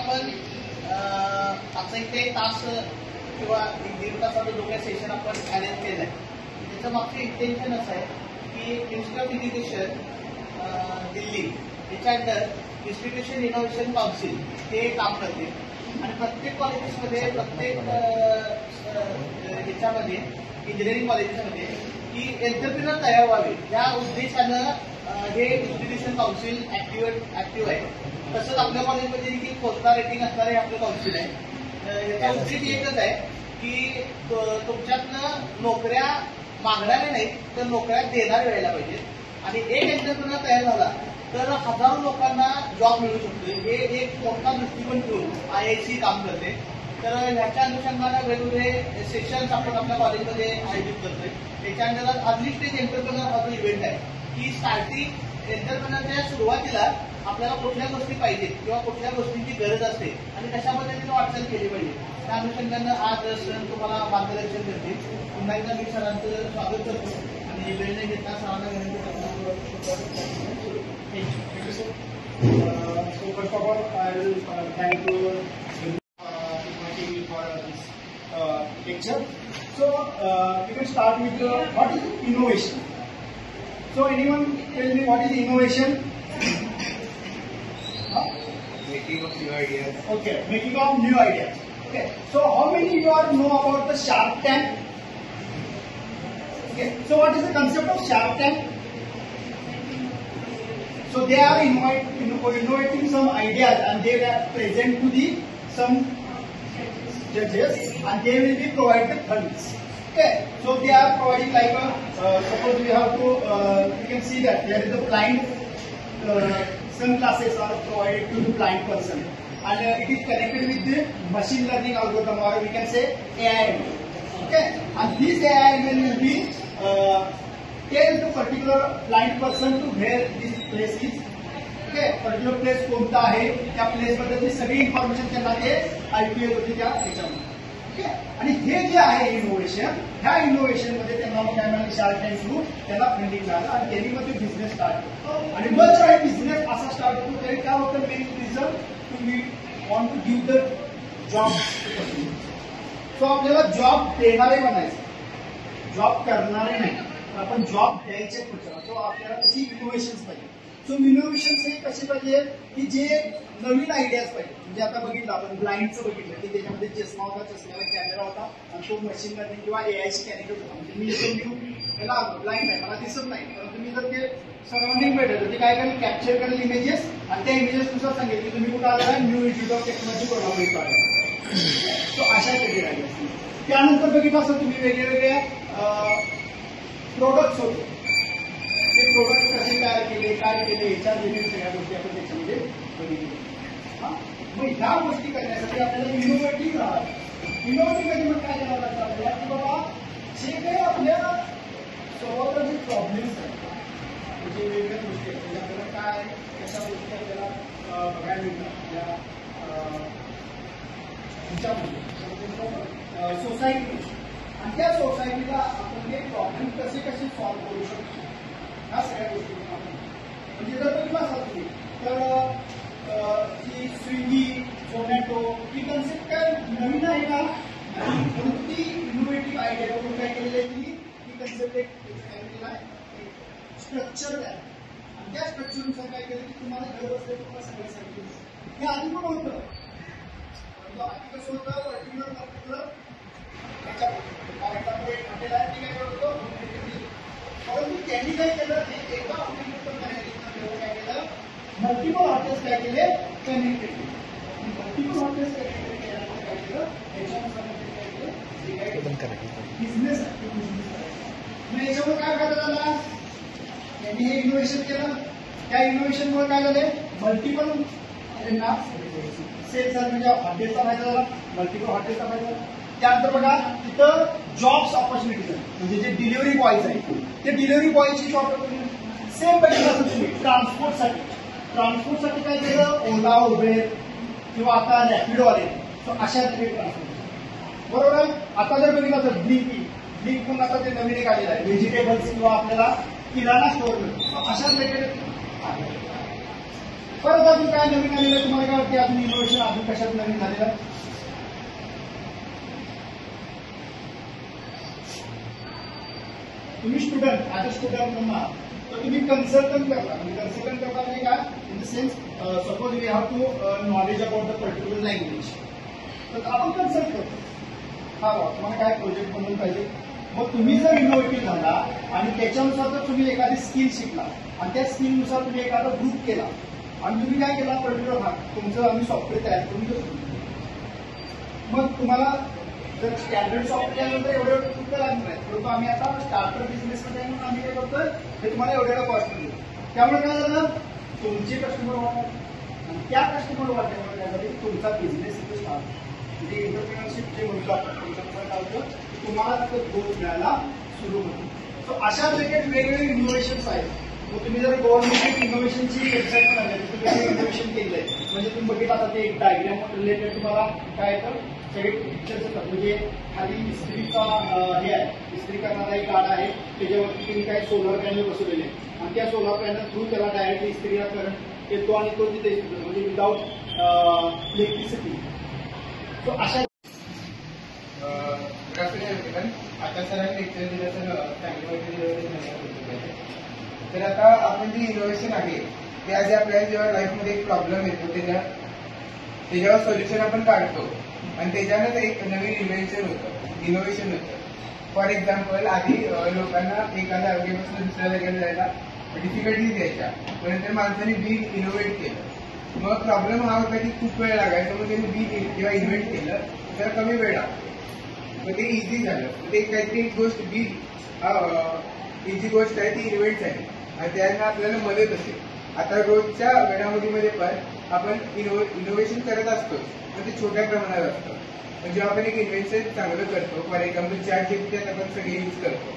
आपण आता इथे एक तास किंवा एक दीड तासाचा जो काही सेशन आपण अरेंज केलं आहे त्याचं मागचं इंटेन्शन असं आहे की मिनिस्ट्री ऑफ एज्युकेशन दिल्ली याच्या अंडर इन्स्टिट्यूशन इनोव्हेशन काउन्सिल हे काम करते आणि प्रत्येक कॉलेजेसमध्ये प्रत्येक ह्याच्यामध्ये इंजिनिअरिंग कॉलेजेसमध्ये की एंटरप्रिनर तयार व्हावे या उद्देशानं हे इन्स्टिट्यूशन काउन्सिल ऍक्टिव्ह आहे. तसंच आपल्या कॉलेजमध्ये की 4 स्टार रेटिंग असणारे हे आपलं काउन्सिल आहे. याचा उद्देश एकच आहे की तुमच्यातनं नोकऱ्या मागणारे नाहीत तर नोकऱ्या देणारे व्हायला पाहिजेत आणि एक एंटरप्रिनर तयार झाला तर हजारो लोकांना जॉब मिळू शकतो. हे एक मोठा दृष्टिकोन ठेवून IIC काम करते. तर ह्याच्या अनुषंगानं वेगवेगळे सेशन्स आपण आपल्या कॉलेजमध्ये आयोजित करतोय. त्याच्या अंडर अर्ली स्टेज एंटरप्रिनर हा जो इव्हेंट आहे की स्टार्टिंग एंटरप्रिनरच्या सुरुवातीला आपल्याला कुठल्या गोष्टी पाहिजेत किंवा कुठल्या गोष्टींची गरज असते आणि कशा पद्धतीने वाटचाल केली पाहिजे त्या अनुषंगानं आज सर तुम्हाला मार्गदर्शन करतील. पुन्हा एकदा मी सरांचं स्वागत करतो आणि वेळ न घेता सरांना विनंती करतो. So first of all, I will thank you inviting me for this lecture. So we can start with what is innovation. So anyone tell me what is innovation? Making of new ideas. Okay, making of new ideas. Okay. So how many you all know about the Shark Tank? Okay. So what is the concept of Shark Tank? So they are innovating some ideas and they are present to the some judges and they will be provided funds. Okay, so they are providing like suppose we have to you can see that there is a blind some classes are provided to the blind person and it is connected with the machine learning algorithm or we can say AI. Okay, and this AI will be tell the particular blind person to where this place is. Okay, particular place कोणता आहे त्या place बद्दलची सगळी information त्यांना ते IPL होती त्या त्याच्यामध्ये. ओके, आणि हे जे आहे इनोव्हेशन ह्या इनोव्हेशन मध्ये त्यांना काय मिळालं शार्क टँक थ्रू त्यांना फंडिंग मिळालं आणि त्यांनी मध्ये बिझनेस स्टार्ट केला आणि मग जर बिझनेस असा स्टार्ट होतो तरी काय होतं मेन रिझन तुम्ही want to give the job. So आपल्याला जॉब देणारे बनायचे जॉब करणारे नाही आपण जॉब द्यायचे पुढच्या. सो आपल्याला त्याची इनोव्हेशन पाहिजे. सो इनोव्हेशन हे कसे पाहिजे की जे नवीन आयडियाज पाहिजे. म्हणजे आता बघितलं आपण ब्लाइंडचं बघितलं की त्याच्यामध्ये चष्मा होता चष्म्याला कॅमेरा होता आणि तो मशीन लर्निंग किंवा AIशी कनेक्टेड होता. म्हणजे मी याला ब्लाइंड आहे मला दिसत नाही परंतु मी जर ते सराउंडिंग भेटलं ते काय करेल कॅप्चर करेल इमेजेस आणि त्या इमेजेस नुसार सांगेल की तुम्ही कुठं आला new institute of technology Kolhapur आला. सो अशा काही आयडिया. त्यानंतर बघितलं असं तुम्ही वेगवेगळ्या प्रोडक्ट्स होते ते प्रोडक्ट कसे तयार केले काय केले याच्या रिलेटेड सगळ्या गोष्टी आपण त्याच्यामध्ये बघितल्या. मग ह्या गोष्टी करण्यासाठी आपल्याला इनोव्हेटिव्ह राहावं. इनोव्हेटिव्ह म्हणजे मग काय करावं लागतं आपल्याला की बाबा जे काही आपल्या सोबत जे प्रॉब्लेम्स आहेत म्हणजे वेगवेगळ्या गोष्टी आहेत म्हणजे आपल्याला काय कशा गोष्टी आपल्याला बघायला मिळतात आपल्या ह्याच्यामध्ये सोसायटी आणि त्या सोसायटीला आपण हे प्रॉब्लेम कसे कसे सॉल्व्ह करू शकतो ह्या सगळ्या गोष्टी म्हणजे जर बघितलं असाल तुम्ही तर ही स्विगी झोमॅटो ही कन्सेप्ट काय नवीन आहे का म्हणून ती इनोव्हेटिव्ह आयडिया करून काय केलेली आहे की ही कन्सेप्ट एक स्ट्रक्चर आहे आणि त्या स्ट्रक्चरनुसार काय केलं की तुम्हाला घर बसल्या तुम्हाला सगळ्या सांगितलं हे आधी पण होतं आधी कसं होतं पर्टिक्युलर हॉटेल आहे ते काय करत होतं परंतु त्यांनी काय केलं ते एका हॉटेल काय केलं मल्टिपल हॉटेल्स काय केले कनेक्टेड केले. मल्टिपल हॉटेल्स कनेक्टेड केल्यानंतर काय केलं त्याच्यानुसार काय केलं बिझनेस आहे मग याच्यामुळे काय फायदा झाला त्यांनी हे इनोव्हेशन केलं. त्या इनोव्हेशनमुळे काय झाले मल्टिपल त्यांना सेल्स झाले म्हणजे हॉटेलचा फायदा झाला मल्टिपल हॉटेलचा फायदा झाला. त्यानंतर बघा तिथं जॉब्स ऑपॉर्च्युनिटीज आहेत म्हणजे जे डिलिव्हरी बॉयज आहेत ते डिलिव्हरी बॉयची जॉब सेम बघितलं असं तुम्ही ट्रान्सपोर्टसाठी काय केलं ओला उबेर किंवा आता रॅपिडो आले. सो अशा ट्रान्सपोर्ट बरोबर आहे. आता जर बघितलं तर ब्लिंक पण आता ते नवीन एक आलेलं आहे व्हेजिटेबल्स किंवा आपल्याला किराणा स्टोअर मिळतो. अशा रिलेटेड परत अजून काय नवीन आलेलं तुम्हाला काय वाटतं याच्यामध्ये अजून इनोव्हेशन अजून कशात नवीन झालेलं? तुम्ही स्टुडंट ऍज अ स्टुडंट म्हणा तर तुम्ही कन्सल्टंट करता. कन्सल्टंट करता म्हणजे काय? In the sense suppose we have to knowledge about the particular language, तर आपण कन्सल्ट करतो. हा बघा तुम्हाला काय प्रोजेक्ट बनवून पाहिजे. मग तुम्ही जर इनोव्हेटिव्ह झाला आणि त्याच्यानुसार जर तुम्ही एखादी स्किल शिकला आणि त्या स्किलनुसार तुम्ही एखादा ग्रुप केला आणि तुम्ही काय केला पर्टिक्युलर हा तुमचं आम्ही सॉफ्टवेअर तयार करून देतो. मग तुम्हाला जर स्टँडर्ड सॉफ्टवेअर नंतर एवढं तुमचं लागणार नाही, परंतु आम्ही आता स्टार्टर बिझनेसमध्ये म्हणून आम्ही काय करतोय हे तुम्हाला एवढ्या कॉस्ट देतो. त्यामुळे काय झालं तुमचे कस्टमर वाढतात आणि त्या कस्टमर वाढल्यामुळे काय झाले तुमचा बिझनेस इथे स्टार्ट म्हणजे एंटरप्रिनरशिप जे म्हणतो आपण तुमच्याकडे काय होतं तुम्हाला तिथं ग्रोथ मिळायला सुरू होतो. सो अशा रिलेटेड वेगवेगळे इनोव्हेशन्स आहेत. मग तुम्ही जर गव्हर्नमेंट इनोव्हेशनची वेबसाईट पण आहे तुम्ही वेगळे इनोव्हेशन केलंय म्हणजे तुम्ही बघितलं आता ते एक डायग्राम रिलेटेड तुम्हाला काय येतं सगळे पिक्चर्स येतात. म्हणजे खाली इस्त्रीचा हे आहे इस्त्री करणारा एक गाडा आहे त्याच्यावरती तुम्ही काय सोलर पॅनल बसवलेले आणि त्या सोलर पॅनल थ्रू त्याला डायरेक्टली इस्त्रीला करंट येतो आणि तो तिथे म्हणजे विदाउट इलेक्ट्रिसिटी. सो अशा आता सरांनी लेक्चर दिलं तर चांगली माहिती दिलं. तर आता आपण जे इनोव्हेशन आहे ते आज आपल्याला जेव्हा लाईफमध्ये एक प्रॉब्लेम येतो त्याच्यावर सोल्युशन आपण काढतो आणि त्याच्यानंतर एक नवीन इनोव्हेशन होतं. फॉर एक्झाम्पल आधी लोकांना एका जागेपासून दुसऱ्या जागेला जायला डिफिकल्टीज यायच्या, पण नंतर माणसाने बीग इनोव्हेट केलं. मग प्रॉब्लेम हा होता की खूप वेळ लागायचा, मग त्यांनी बीग जेव्हा इन्व्हेंट केलं तर कमी वेळ लागतो, मग ते इझी झालं. ते काहीतरी एक गोष्ट बीग इझी गोष्ट आहे ती इन्व्हेंट झाली आणि त्यांना आपल्याला मदत असेल. आता रोजच्या घडामोडीमध्ये पण आपण इनोव्हेशन करत असतो पण ते छोट्या प्रमाणात असतं. पण जेव्हा आपण एक इन्व्हेन्शन चांगलं करतो, फॉर एक्झाम्पल चॅट जीपीटी आपण सगळे यूज करतो.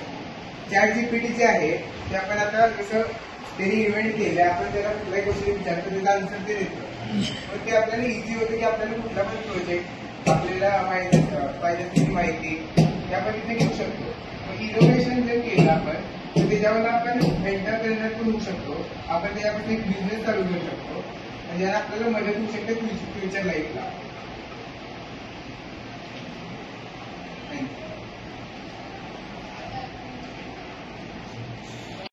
चॅट जीपीटी जे आहे ते आपण आता जसं त्यांनी इन्व्हेंट केलं आपण त्याला कुठल्याही गोष्टी विचारतो त्याचा आन्सर ते देतो. पण ते आपल्याला इझी होतं की आपल्याला कुठला पण प्रोजेक्ट आपल्याला पाहिजे असलेली माहिती ते आपण तिथे घेऊ शकतो. मग इनोव्हेशन जर केलं आपण तर त्याच्यावर आपण एंटरप्रेनर पण होऊ शकतो. आपण त्याच्यापासून एक बिझनेस चालू करू शकतो म्हणजे आपल्याला मदत होऊ शकते फ्युचर लाईफला.